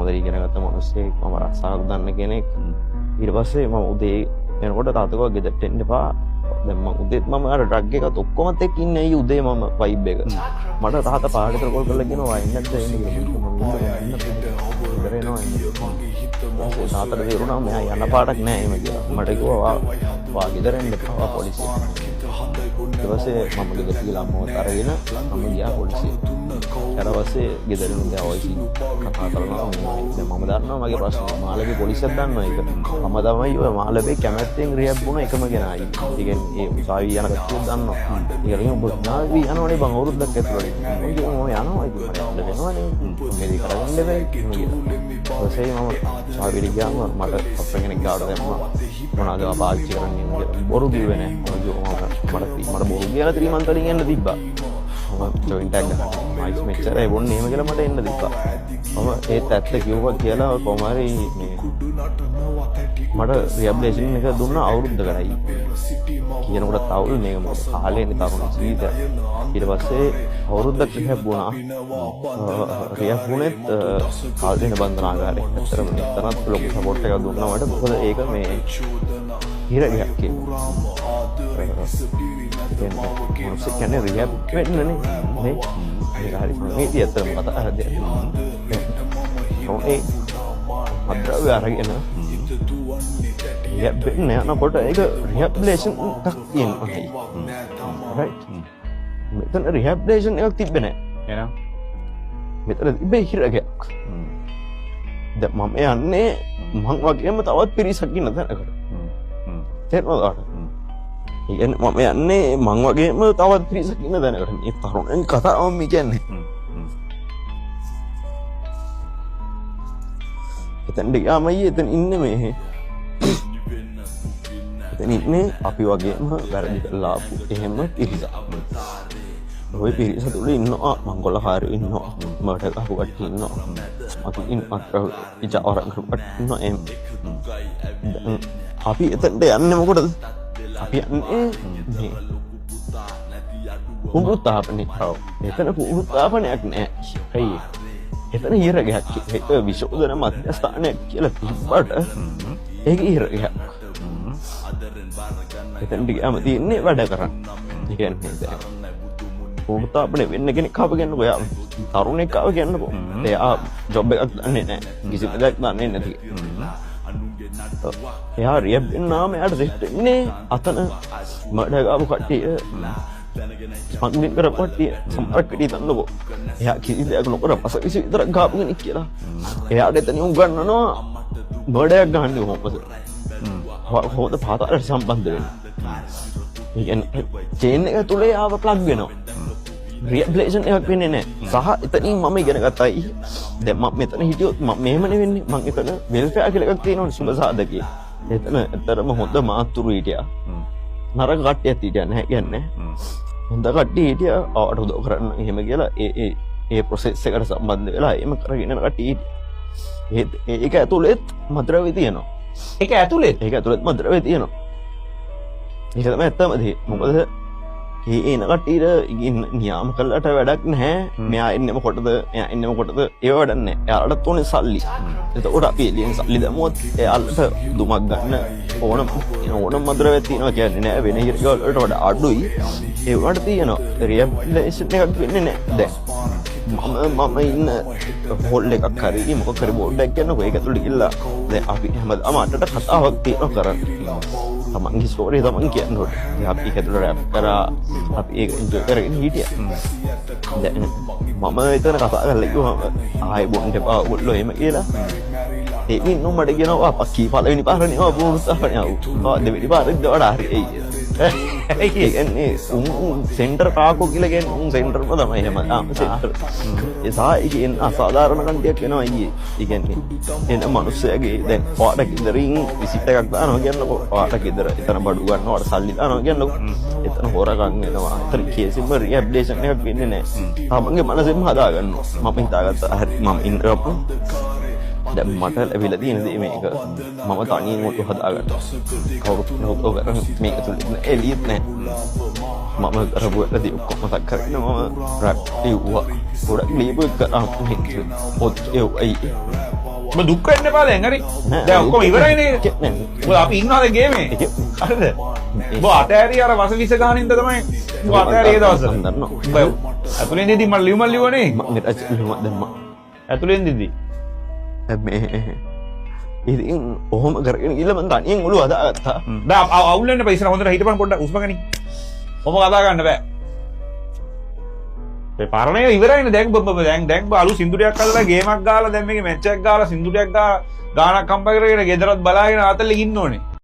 හොඳට ඉගෙන ගත්ත මිනිස්සෙක් මම රස්සාවක් දන්න කෙනෙක් ඊට පස්සේ මම උදේ එනකොට තාත්තකෝ ගෙදරට එන්න එපා දැන් මම උදේත් මම අර ඩ්‍රග් එකත් ඔක්කොමත් එක්ක ඉන්නේ අයියේ උදේ මම වයිබ් එක මට තාත්තා පාරකට කෝල් කරලා කියනවා එන්නත් එන්න කියලා තාත්තට තේරුණා මෙයා යන්න පාටක් නෑ එහෙම කියලා මට කිව්වා වා ගෙදර එන්න එපා පොලිසිය ඊට පස්සේ මම ගෙදර ගිහලා අම්මවත් අරගෙන මම ගියා පොලිසියට ඊට පස්සේ ගෙදරින් ගියා ඔයිසි කතා කරනවා දැන් මම දන්නවා මගේ ප්‍රශ්නේ මාළගේ පොලිසියක් දන්නවා ඒක මම තමයි ඔය මාළගේ කැමැත්තෙන් රියැබ් වුණ එකම කෙනා ඒ කියන්නේ ඒ උසාවි යන කට්ටිය දන්නවා ඒකලින් ඔබ නාවි යනවනේ බං අවුරුද්දක් ඇතුළත මම යනවා ඒක මට වෙනවනේ මේක කරගන්න බෑ ඔසේ මම උසාවියට ගියාම මට අප්පන් කෙනෙක් ගාවට දැම්මා මොනවාද පාවිච්චි කරන්නේ බොරු කිව්වේ නෑ මට බොරු කියලා 3 month වලින් එන්න තිබ්බා මම ජොයින්ට් එකක් ගත්තා මයිස් මෙච්චරයි බොන්නේ එහෙම කියලා මට එන්න තිබ්බා මම ඒත් ඇත්ත කිව්වා කියලා කොහොම හරි මට රිහැබිලිටේෂන් එක දුන්නා අවුරුද්දකටයි කියනකොට තවුල් මේක මොකද කාලේනේ තරුණ ජීවිතය ඊට පස්සේ අවුරුද්දක් රිහැබ් වුණා රිහැබ් වුණෙත් කාලේන බන්ධනාගාරේ ඇත්තටම මෙතනත් ලොකු සපෝට් එකක් දුන්නා මට මොකද ඒක මේ හිරගයක් කියන්නේ රිහැබ් වෙන්නනේ නේ ඒක හරි මේ තියතරම කතා හදේ ඒ අද්‍රව්‍ය අරගෙන රිහැබ් වෙන්න යනකොට ඒක රිහැබිලිටේෂන් එකක් තියෙනවා රයිට් මෙතන රිහැබිලිටේෂන් එකක් තිබ්බේ නැහැ එහෙනම් මෙතන තිබ්බේ හිරගයක් දැන් මම යන්නේ මං වගේම තවත් පිරිසක් ඉන්න තැනකට තේරෙනවද ඒ කියන්නේ මම යන්නේ මං වගේම තවත් පිරිසක් ඉන්න තැනකට මේ තරුණයන් කතාව මේ කියන්නේ එතන ගියාම එතන ඉන්නේ මේ එතන ඉන්නේ අපි වගේම වැරදි කරලා ආපු එහෙම පිරිසක් ඔය පිරිස තුල ඉන්නවා මංගල හාරු ඉන්නවා මට අහු කට්ටිය ඉන්නවා අපි ඉජාවරන් කරුවට ඉන්නවා එහෙම අපි එතනට යන්නේ මොකටද අපි යන්නේ මේ පුනරුත්ථාපනයේ එතන පුනරුත්ථාපනයක් නෑ හයි එතන හිරගයක් ඒක විශෝධන මධ්‍යස්ථානයක් කියලා තිබ්බට ඒක හිරගයක් එතන ගියාම තියෙන්නේ වැඩ කරන්න ඒ කියන්නේ දැන් පුනරුත්ථාපනය වෙන්න කෙනෙක් ආව කියන්නකෝ එයා තරුණෙක් ආව කියන්නකෝ එයා ජොබ් එකක් දන්නේ නෑ කිසිම දෙයක් දන්නේ නැති එයා රියබ් වෙනාම එයාට සෙට් වෙන්නේ අතන මඩ ගාපු කට්ටිය ස්මග්ලින් කරපු කට්ටිය සමහර කට්ටිය දන්නකෝ එයා කිසි දෙයක් නොකර පස කිසි විතරක් ගාපු කෙනෙක් කියලා එයාට එතන උගන්වනවා බඩයක් ගහන්නේ කොහොමද කොහොමද පාතාලට සම්බන්ධ වෙන්නේ ඒ කියන්නේ චේන් එක තුල ආව ප්ලග් වෙනවා රිහැබිලිටේෂන් එකක් වෙන්නේ නැහැ සහ එතනින් මම ඉගෙන ගත්තයි දැන් මම මෙතන හිටියොත් මම මෙහෙමනේ වෙන්නේ මම එතන වෙල්ෆෙයාර් කියලා එකක් තියෙනවනේ සුබ සාධකේ එතන ඇත්තටම හොඳ මාතෘ හිටියා නරක කට්ටියක් හිටියා නැහැ කියන්නේ හොඳ කට්ටිය හිටියා ආවට උදව් කරන්න එහෙම කියලා ඒ ප්‍රොසෙස් එකට සම්බන්ධ වෙලා එහෙම කරගෙන යන කට්ටිය හිටියා ඒක ඇතුළෙත් මද්‍රව්‍ය තියෙනවා ඒක ඇතුළෙත් මද්‍රව්‍ය තියෙනවා ඒක තමයි ඇත්තම දේ මොකද එන කට්ටියට නියාම කළාට වැඩක් නැහැ මෙයා එන්නේ මොකටද එයා එන්නේ මොකටද ඒව වැඩක් නැහැ එයාලට ඕනේ සල්ලි එතකොට අපි එළියෙන් සල්ලි දැමුවොත් එයාලට දුමක් ගන්න ඕනම මද්‍රව්‍යයක් තියෙනවා කියන්නේ නෑ වෙන හිරගල් වලට වඩා අඩුයි ඒ වුණාට තියෙනවා රිහැබිලිටේෂන් එකක් වෙන්නේ නැහැ දැන් මම ඉන්න හෝල් එකක් හරි මොකක් හරි බෝඩ් එකක් ගන්නකො ඒක ඇතුළේ ගිහලා දැන් අපි හැමදාම අටට කතාවක් තියෙනවා කරන්නේ තමන්ගේ ස්ටෝරිය තමන් කියන්න ඕනේ. අපි ඒක ඇතුළේ රැප් කරා අපි ඒක එන්ජොයි කරගෙන හිටියා. දැන් මම එතන කතා කරලා කිව්වම ආයෙ බොන්න එපා ඔයගොල්ලෝ එහෙම කියලා. ඒකින් මට කියනවා අප්පා පළවෙනි පාරනේ ආව පුනරුත්ථාපනය ආවා. දෙවෙනි පාරෙත් වඩා හරි ඒ කියන්නේ සෙන්ටර් කාකෝ කියලා කියන්නේ සෙන්ටර්ම තමයි එහෙම සෙන්ටර් ඒ සායි අසාධාරණ කන්ටියක් වෙනවා අයියේ ඒ කියන්නේ එන මිනිස්සයාගේ දැන් ඔයාට ගෙදරින් විසිට් එකක් දානවා කියන්නකෝ ඔයාට ගෙදර එතන බඩු ගන්නවා ඔයාට සල්ලි දානවා කියන්නකෝ එතන හොරගම් වෙනවා අතන කේසින්ම රිහැබිලිටේෂන් එකක් වෙන්නේ නැහැ තමන්ගේ මනසෙන්ම හදා ගන්නවා මම හිතාගත්තා හරි මම ඉන්නරපු දැන් මට ලැබිලා තියෙන දේ මේක මම තනියෙන් ඔක හදාගත්තා කවුරුත් නෝතෝ කරන් මේක තුල එළියෙත් නැහැ මම කරපු වැඩි ඔක්කොම මතක් කරගෙන මම රැප් ලිව්වා ගොඩක් ලියපු එක පොත් ඒ ඔබ දුක් වෙන්න එපා දැන් හරි. දැන් ඔක්කොම ඉවරයිනේ. ඔබ අපි ඉන්නවා දැන් ගේමේ. හරිද? ඔබ අතෑරිය අර වස විස ගානින්ද තමයි ඔබ අතෑරිය දවස. ඔබ අතුලෙන් දෙදී මම ලියුමක් ලියුවනේ. මම ලියුමක් දැම්මා. ඇතුලෙන් දෙදී. මේ ඉතින් ඔහොම කරගෙන ගිහලා මං තනියෙන් ඔළුව හදාගත්තා. දැන් අවුල් වෙන්න එපා. ඉස්සර හොඳට හිටපන් පොඩ්ඩක් උස්ම ගනි. කොහොම කතා ගන්න බෑ. ඒ පරණේ ඉවරයිනේ දැන් දැන් අලු සින්දුරියක් අල්ලලා ගේමක් ගාලා දැන් මේකේ මැච් එකක් ගාලා සින්දුරියක් ගාලා ගානක් කම්ප කරගෙන ගෙදරත් බලාගෙන ආතල්ලේ ඉන්න ඕනේ.